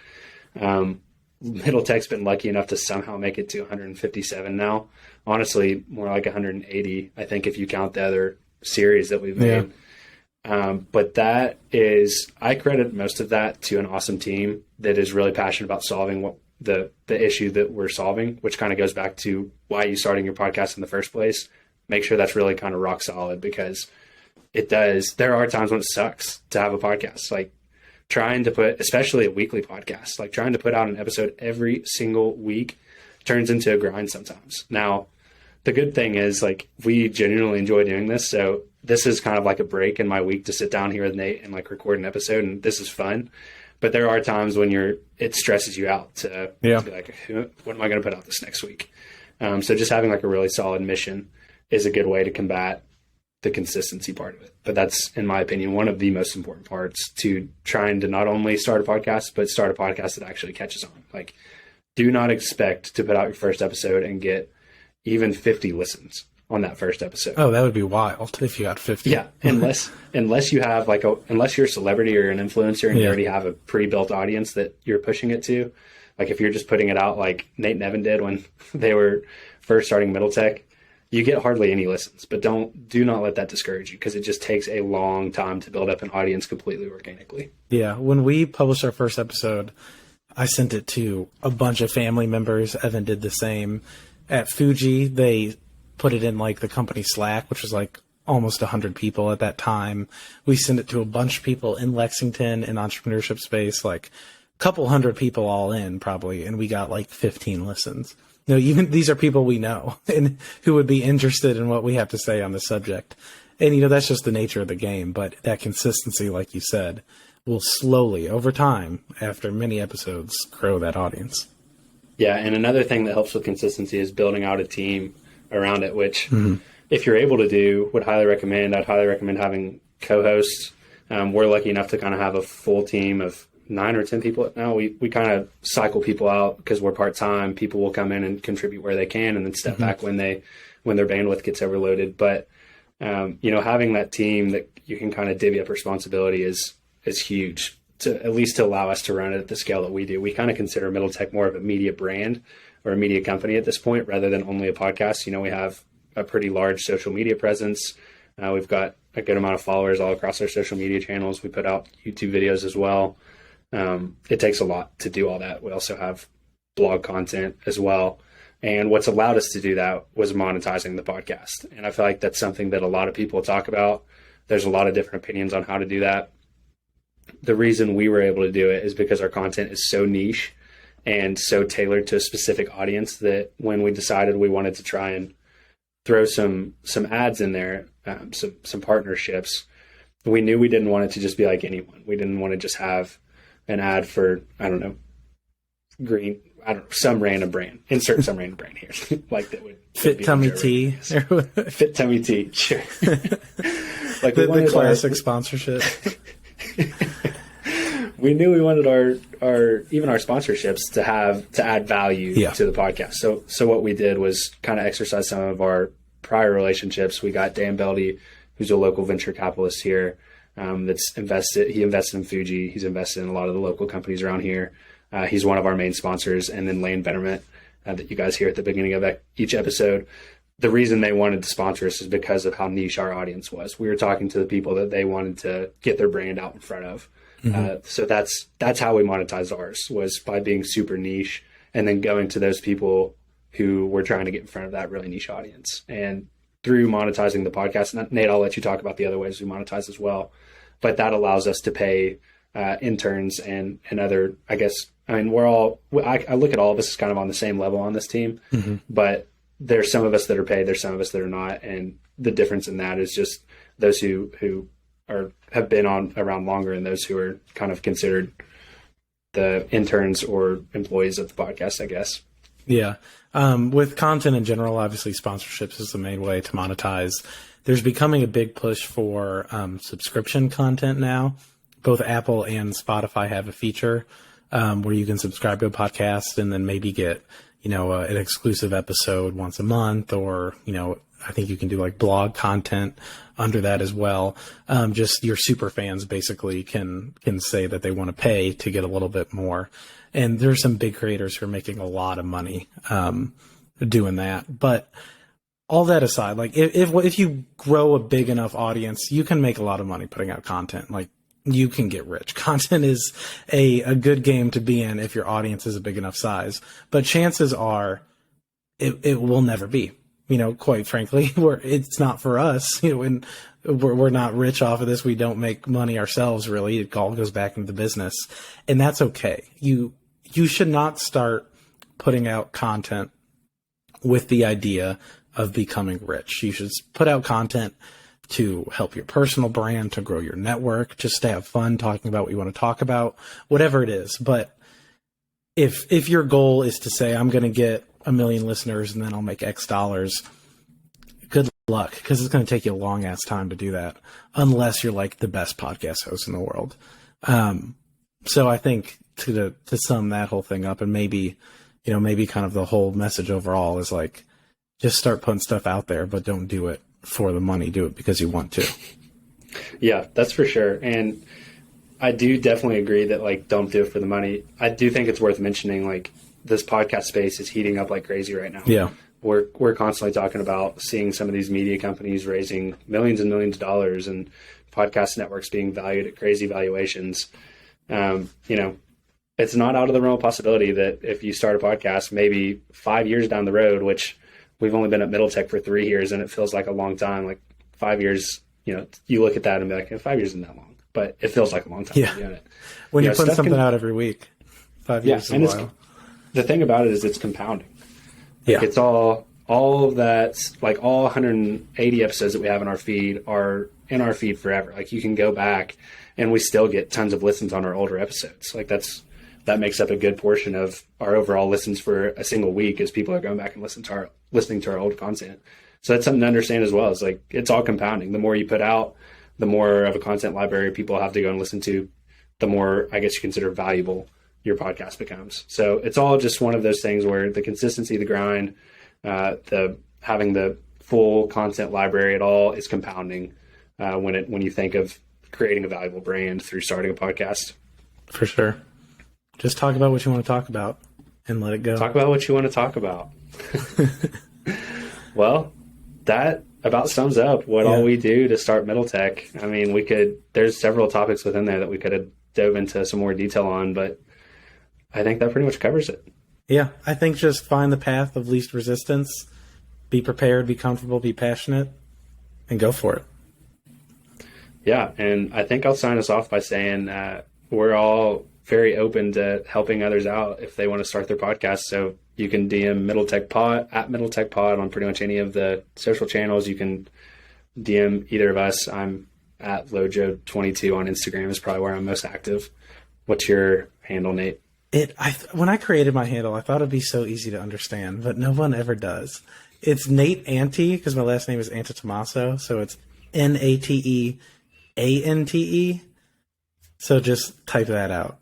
Middle Tech's been lucky enough to somehow make it to 157 now. Honestly, more like 180, I think, if you count the other series that we've made. But I credit most of that to an awesome team that is really passionate about solving what the issue that we're solving, which kind of goes back to why you starting your podcast in the first place. Make sure that's really kind of rock solid, because it does. There are times when it sucks to have a podcast, like trying to put, especially a weekly podcast, like trying to put out an episode every single week turns into a grind sometimes. Now, the good thing is, like, we genuinely enjoy doing this. So this is kind of like a break in my week to sit down here with Nate and like record an episode, and this is fun. But there are times when it stresses you out to be like, what am I going to put out this next week? So just having like a really solid mission is a good way to combat the consistency part of it. But that's, in my opinion, one of the most important parts to trying to not only start a podcast, but start a podcast that actually catches on. Like, do not expect to put out your first episode and get even 50 listens on that first episode. Oh, that would be wild if you got 50. Yeah, unless you have unless you're a celebrity or an influencer and you already have a pre-built audience that you're pushing it to. Like if you're just putting it out like Nate and Evan did when they were first starting Middle Tech, you get hardly any listens. But do not let that discourage you, because it just takes a long time to build up an audience completely organically. Yeah, when we published our first episode, I sent it to a bunch of family members. Evan did the same. At Fuji, they put it in like the company Slack, which was like almost 100 people at that time. We sent it to a bunch of people in Lexington in entrepreneurship space, like a couple hundred people all in probably, and we got like 15 listens. You know, even these are people we know and who would be interested in what we have to say on the subject. And, you know, that's just the nature of the game. But that consistency, like you said, will slowly, over time, after many episodes, grow that audience. Yeah, and another thing that helps with consistency is building out a team around it, which if you're able to do, would highly recommend. I'd highly recommend having co-hosts. We're lucky enough to kind of have a full team of 9 or 10 people now. We kind of cycle people out because we're part-time. People will come in and contribute where they can and then step back when their bandwidth gets overloaded. But, you know, having that team that you can kind of divvy up responsibility is huge, to at least to allow us to run it at the scale that we do. We kind of consider Middle Tech more of a media brand or a media company at this point rather than only a podcast. You know, we have a pretty large social media presence. We've got a good amount of followers all across our social media channels. We put out YouTube videos as well. It takes a lot to do all that. We also have blog content as well. And what's allowed us to do that was monetizing the podcast. And I feel like that's something that a lot of people talk about. There's a lot of different opinions on how to do that. The reason we were able to do it is because our content is so niche and so tailored to a specific audience that when we decided we wanted to try and throw some ads in there, some partnerships, we knew we didn't want it to just be like anyone. We didn't want to just have an ad for, some random brand. Insert some random brand here. Like that would Fit Tummy Tea. Fit Tummy Tea, sure. Like the classic sponsorship. We knew we wanted our sponsorships to add value to the podcast. So what we did was kind of exercise some of our prior relationships. We got Dan Beldy, who's a local venture capitalist here, that's invested. He invested in Fuji. He's invested in a lot of the local companies around here. He's one of our main sponsors. And then Lane Betterment, that you guys hear at the beginning of each episode. The reason they wanted to sponsor us is because of how niche our audience was. We were talking to the people that they wanted to get their brand out in front of. So that's how we monetized ours, was by being super niche and then going to those people who were trying to get in front of that really niche audience. And through monetizing the podcast, and Nate, I'll let you talk about the other ways we monetize as well, but that allows us to pay interns and other, I look at all of us as kind of on the same level on this team, but there's some of us that are paid, there's some of us that are not. And the difference in that is just those who have been around longer and those who are kind of considered the interns or employees of the podcast, I guess. Yeah. With content in general, obviously sponsorships is the main way to monetize. There's becoming a big push for subscription content now. Both Apple and Spotify have a feature where you can subscribe to a podcast and then maybe get, an exclusive episode once a month, or, I think you can do like blog content under that as well. Just your super fans basically can say that they want to pay to get a little bit more. And there's some big creators who are making a lot of money doing that. But all that aside, like if you grow a big enough audience, you can make a lot of money putting out content. Like you can get rich. Content is a good game to be in if your audience is a big enough size. But chances are it will never be. Quite frankly, it's not for us, and we're not rich off of this. We don't make money ourselves, really. It all goes back into the business, and that's okay. You should not start putting out content with the idea of becoming rich. You should put out content to help your personal brand, to grow your network, just to have fun talking about what you want to talk about, whatever it is. But if your goal is to say, I'm going to get 1 million listeners and then I'll make X dollars, good luck, because it's going to take you a long ass time to do that, unless you're like the best podcast host in the world. So I think to sum that whole thing up, and maybe kind of the whole message overall is like, just start putting stuff out there, but don't do it for the money. Do it because you want to. Yeah, that's for sure. And I do definitely agree that, like, don't do it for the money. I do think it's worth mentioning, like, this podcast space is heating up like crazy right now. Yeah. We're constantly talking about seeing some of these media companies raising millions and millions of dollars, and podcast networks being valued at crazy valuations. It's not out of the realm of possibility that if you start a podcast, maybe 5 years down the road, which we've only been at Middle Tech for 3 years and it feels like a long time, like 5 years, you look at that and be like, 5 years isn't that long, but it feels like a long time. Yeah. Doing it. When you're putting something out every week, 5 years is a while. The thing about it is it's compounding. Yeah. It's all of that, like all 180 episodes that we have in our feed are in our feed forever. Like, you can go back and we still get tons of listens on our older episodes. Like, that makes up a good portion of our overall listens for a single week, as people are going back and listening to our old content. So that's something to understand as well. It's like, it's all compounding. The more you put out, the more of a content library people have to go and listen to, the more, I guess you consider, valuable your podcast becomes. So it's all just one of those things where the consistency, the grind, having the full content library, it all is compounding when you think of creating a valuable brand through starting a podcast. For sure. Just talk about what you want to talk about and let it go. Talk about what you want to talk about. Well, that about sums up what all we do to start Middle Tech. I mean, there's several topics within there that we could have dove into some more detail on, but I think that pretty much covers it. Yeah, I think just find the path of least resistance, be prepared, be comfortable, be passionate, and go for it. Yeah, and I think I'll sign us off by saying we're all very open to helping others out if they want to start their podcast. So you can DM Middle Tech Pod at Middle Tech Pod on pretty much any of the social channels. You can DM either of us. I'm at Lojo22 on Instagram is probably where I'm most active. What's your handle, Nate? When I created my handle, I thought it'd be so easy to understand, but no one ever does. It's Nate Ante, because my last name is Antetomaso, so it's Nateante. So just type that out.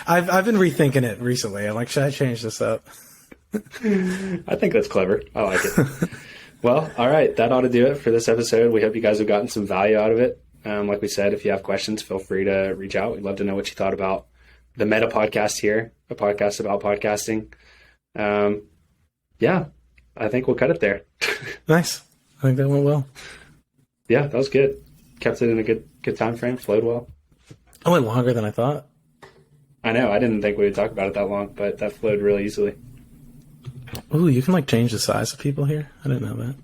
I've been rethinking it recently. I'm like, should I change this up? I think that's clever. I like it. Well, all right. That ought to do it for this episode. We hope you guys have gotten some value out of it. Like we said, if you have questions, feel free to reach out. We'd love to know what you thought about the Meta podcast here, a podcast about podcasting. Yeah, I think we'll cut it there. Nice. I think that went well. Yeah, that was good. Kept it in a good time frame. Flowed well. I went longer than I thought. I know. I didn't think we would talk about it that long, but that flowed really easily. Ooh, you can change the size of people here? I didn't know that.